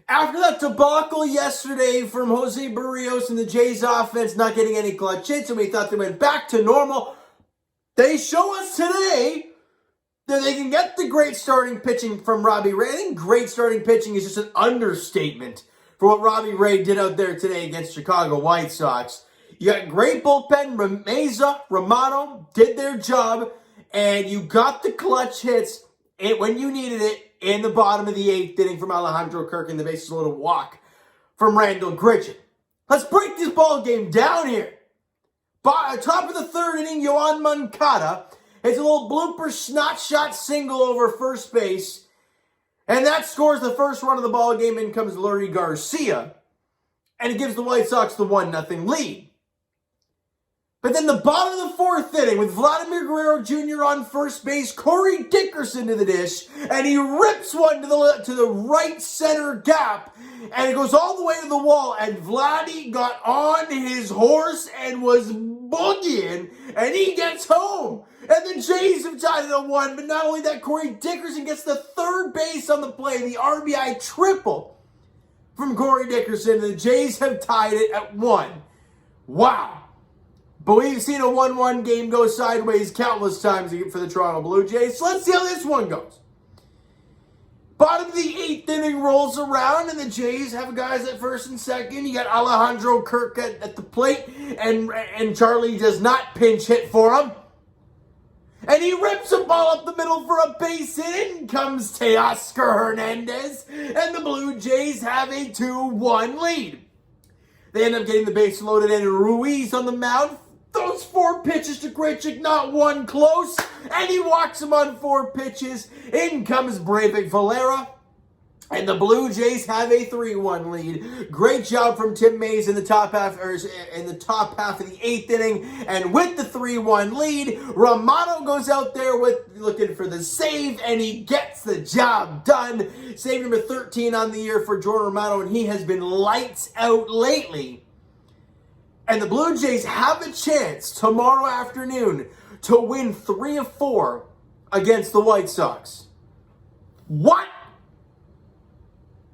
After that debacle yesterday from Jose Barrios and the Jays offense not getting any clutch hits, and we thought they went back to normal, they show us today that they can get the great starting pitching from Robbie Ray. I think great starting pitching is just an understatement for what Robbie Ray did out there today against Chicago White Sox. You got great bullpen. Meza, Romano did their job, and you got the clutch hits when you needed it in the bottom of the eighth inning from Alejandro Kirk and the bases loaded walk from Randall Grichuk. Let's break this ball game down here. Top of the third inning, Yoan Moncada hits a little blooper snot shot single over first base, and that scores the first run of the ball game. In comes Leury Garcia, and it gives the White Sox the 1-0 lead. But then the bottom of the fourth inning, with Vladimir Guerrero Jr. on first base, Corey Dickerson to the dish, and he rips one to the right center gap, and it goes all the way to the wall, and Vladdy got on his horse and was boogieing, and he gets home. And the Jays have tied it at 1, but not only that, Corey Dickerson gets the third base on the play, the RBI triple from Corey Dickerson, and the Jays have tied it at 1. Wow. But we've seen a 1-1 game go sideways countless times for the Toronto Blue Jays. So let's see how this one goes. Bottom of the eighth inning rolls around, and the Jays have guys at first and second. You got Alejandro Kirk at the plate, and Charlie does not pinch hit for him. And he rips a ball up the middle for a base hit. In comes Teoscar Hernandez, and the Blue Jays have a 2-1 lead. They end up getting the base loaded, and Ruiz on the mound throws 4 pitches to Grichuk, not one close, and he walks him on 4 pitches. In comes Breyvic Valera, and the Blue Jays have a 3-1 lead. Great job from Tim Mays in the top half of the eighth inning, and with the 3-1 lead, Romano goes out there looking for the save, and he gets the job done. Save number 13 on the year for Jordan Romano, and he has been lights out lately. And the Blue Jays have a chance tomorrow afternoon to win 3 of 4 against the White Sox. What?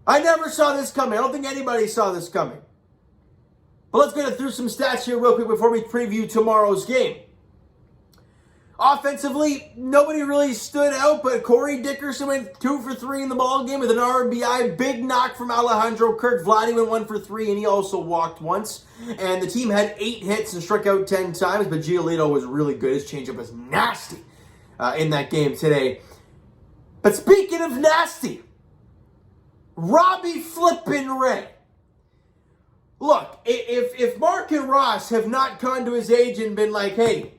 I never saw this coming. I don't think anybody saw this coming. But let's get through some stats here real quick before we preview tomorrow's game. Offensively, nobody really stood out, but Corey Dickerson went 2 for 3 in the ballgame with an RBI. Big knock from Alejandro Kirk. Vladdy went 1 for 3, and he also walked once. And the team had 8 hits and struck out 10 times, but Giolito was really good. His changeup was nasty in that game today. But speaking of nasty, Robbie flippin' Ray. Look, if Mark and Ross have not gone to his agent and been like, hey,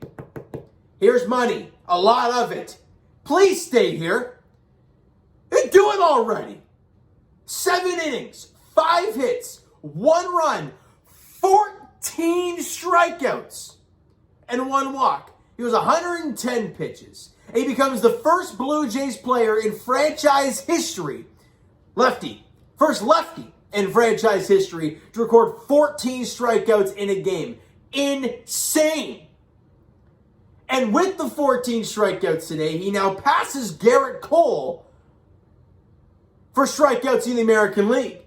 here's money, a lot of it, please stay here, they do it already. 7 innings, 5 hits, 1 run, 14 strikeouts, and 1 walk. He was 110 pitches. And he becomes the first Blue Jays player in franchise history, first lefty in franchise history to record 14 strikeouts in a game. Insane. And with the 14 strikeouts today, he now passes Garrett Cole for strikeouts in the American League.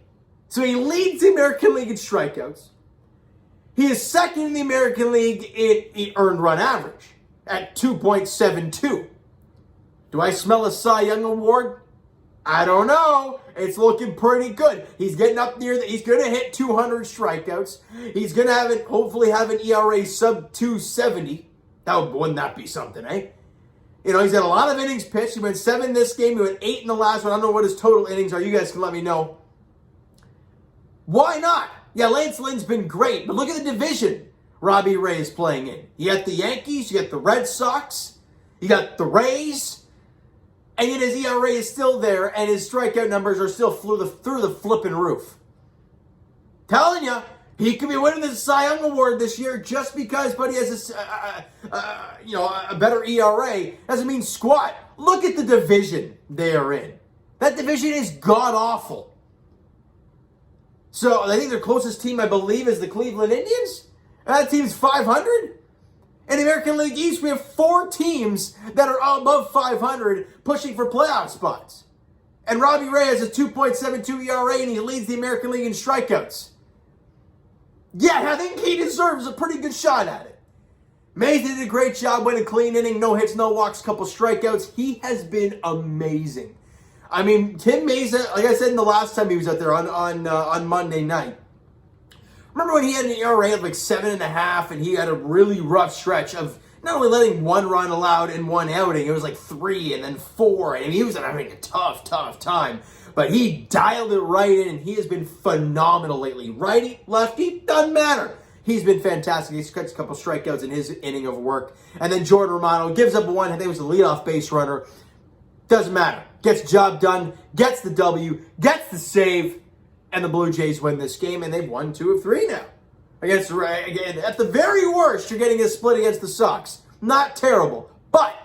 So he leads the American League in strikeouts. He is second in the American League in earned run average at 2.72. Do I smell a Cy Young Award? I don't know. It's looking pretty good. He's getting up near he's going to hit 200 strikeouts. He's going to hopefully have an ERA sub 270. Wouldn't that be something, eh? You know, he's had a lot of innings pitched. He went 7 this game. He went 8 in the last one. I don't know what his total innings are. You guys can let me know. Why not? Yeah, Lance Lynn's been great, but look at the division Robbie Ray is playing in. You got the Yankees, you got the Red Sox, you got the Rays, and yet his ERA is still there, and his strikeout numbers are still through the flipping roof. Telling you, he could be winning the Cy Young Award this year just because Buddy has a better ERA. Doesn't mean squat. Look at the division they are in. That division is god-awful. So I think their closest team, I believe, is the Cleveland Indians. That team's 500. In the American League East, we have 4 teams that are above 500 pushing for playoff spots. And Robbie Ray has a 2.72 ERA, and he leads the American League in strikeouts. Yeah, I think he deserves a pretty good shot at it. Mays did a great job, winning a clean inning, no hits, no walks, couple strikeouts. He has been amazing. I mean, Tim Mays, like I said in the last time he was out there on Monday night, remember when he had an ERA of like 7.5, and he had a really rough stretch of not only letting one run allowed in one outing, it was like 3 and then 4, and he was having a tough time. But he dialed it right in, and he has been phenomenal lately. Righty, lefty, doesn't matter. He's been fantastic. He's got a couple strikeouts in his inning of work. And then Jordan Romano gives up one. I think it was the leadoff base runner. Doesn't matter. Gets the job done, gets the W, gets the save, and the Blue Jays win this game, and they've won 2 of 3 now. Again, at the very worst, you're getting a split against the Sox. Not terrible. But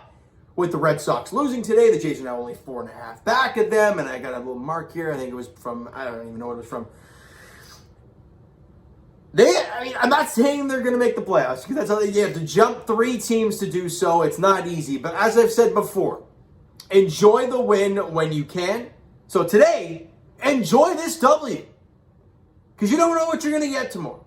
with the Red Sox losing today, the Jays are now only 4.5 back at them. And I got a little mark here. I think it was from, I don't even know what it was from. I'm not saying they're going to make the playoffs, because that's how you have to jump 3 teams to do so. It's not easy. But as I've said before, enjoy the win when you can. So today, enjoy this W, because you don't know what you're going to get tomorrow.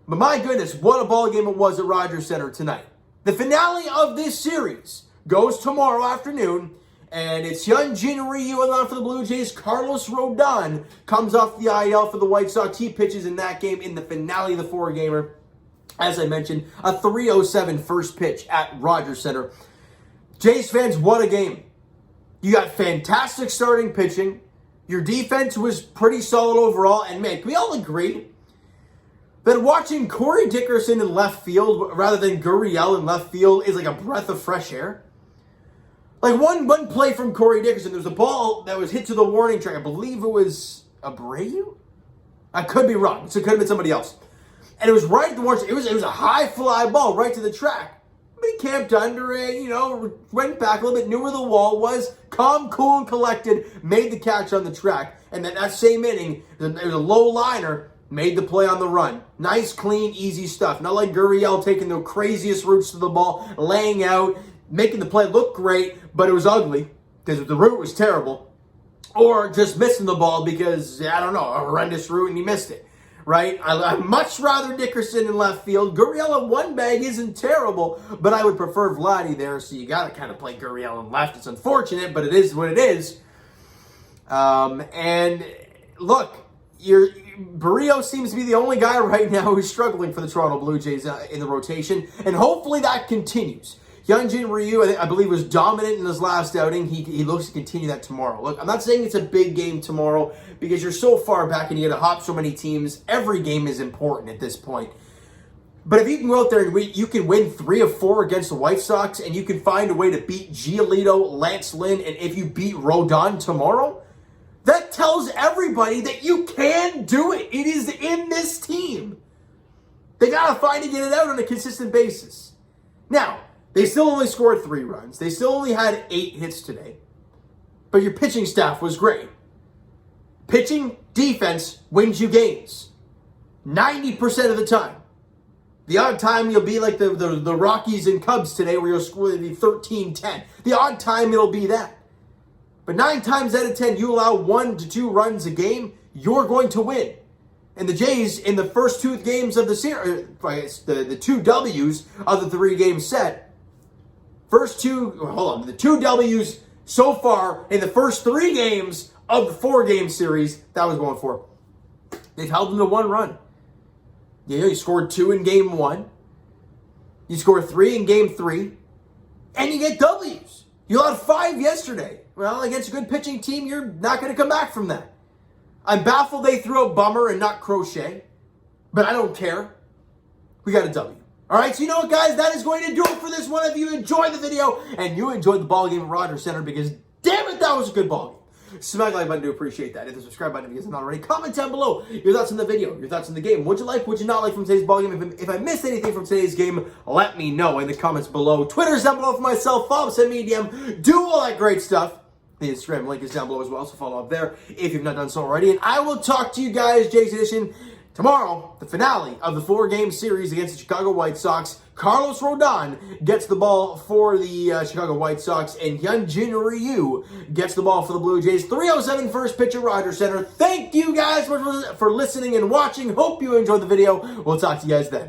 But my goodness, what a ball game it was at Rogers Center tonight. The finale of this series goes tomorrow afternoon, and it's Hyun Jin Ryu on for the Blue Jays. Carlos Rodon comes off the IL for the White Sox. He pitches in that game in the finale of the 4-gamer. As I mentioned, a 3:07 first pitch at Rogers Center. Jays fans, what a game. You got fantastic starting pitching. Your defense was pretty solid overall. And man, can we all agree that watching Corey Dickerson in left field rather than Gurriel in left field is like a breath of fresh air? Like one play from Corey Dickerson, there was a ball that was hit to the warning track. I believe it was Abreu? I could be wrong. So it could have been somebody else. And it was right at the warning track. It was a high fly ball right to the track. But he camped under it, went back a little bit, knew where the wall was, calm, cool, and collected, made the catch on the track. And then that same inning, there was a low liner, made the play on the run. Nice, clean, easy stuff. Not like Gurriel taking the craziest routes to the ball, laying out, making the play look great, but it was ugly because the route was terrible. Or just missing the ball because, I don't know, a horrendous route and he missed it. Right? I'd much rather Dickerson in left field. Gurriel in one bag isn't terrible, but I would prefer Vladdy there, so you got to kind of play Gurriel in left. It's unfortunate, but it is what it is. And look, Barrios seems to be the only guy right now who's struggling for the Toronto Blue Jays in the rotation, and hopefully that continues. Hyun Jin Ryu, I believe, was dominant in his last outing. He looks to continue that tomorrow. Look, I'm not saying it's a big game tomorrow because you're so far back and you got to hop so many teams. Every game is important at this point. But if you can go out there and you can win 3 of 4 against the White Sox, and you can find a way to beat Giolito, Lance Lynn, and if you beat Rodon tomorrow, that tells everybody that you can do it. It is in this team. They got to find to get it out on a consistent basis. Now, they still only scored 3 runs. They still only had 8 hits today. But your pitching staff was great. Pitching, defense wins you games. 90% of the time. The odd time you'll be like the Rockies and Cubs today where you'll score 13-10. The odd time it'll be that. But 9 times out of 10, you allow 1 to 2 runs a game, you're going to win. And the Jays, in the first 2 games of the series, the 2 W's of the 3-game set, the 2 W's so far in the first 3 games of the 4-game series, that was going for. They've held them to 1 run. You scored 2 in game 1. You score 3 in game 3. And you get W's. You allowed 5 yesterday. Well, against a good pitching team, you're not going to come back from that. I'm baffled they threw a Bummer and not Crochet. But I don't care. We got a W. All right, so you know what, guys? That is going to do it for this one. If you enjoyed the video and you enjoyed the ball game at Rogers Center, because damn it, that was a good ball game. Smack the like button to appreciate that. Hit the subscribe button if you guys not already. Comment down below your thoughts on the video, your thoughts on the game. What'd you like, what'd you not like from today's ball game? If I missed anything from today's game, let me know in the comments below. Twitter's down below for myself. Follow, send me a DM. Do all that great stuff. The Instagram link is down below as well, so follow up there if you've not done so already. And I will talk to you guys, Jays Edition, tomorrow, the finale of the 4-game series against the Chicago White Sox. Carlos Rodon gets the ball for the Chicago White Sox, and Hyun Jin Ryu gets the ball for the Blue Jays. 3:07 first pitch at Rogers Center. Thank you guys for listening and watching. Hope you enjoyed the video. We'll talk to you guys then.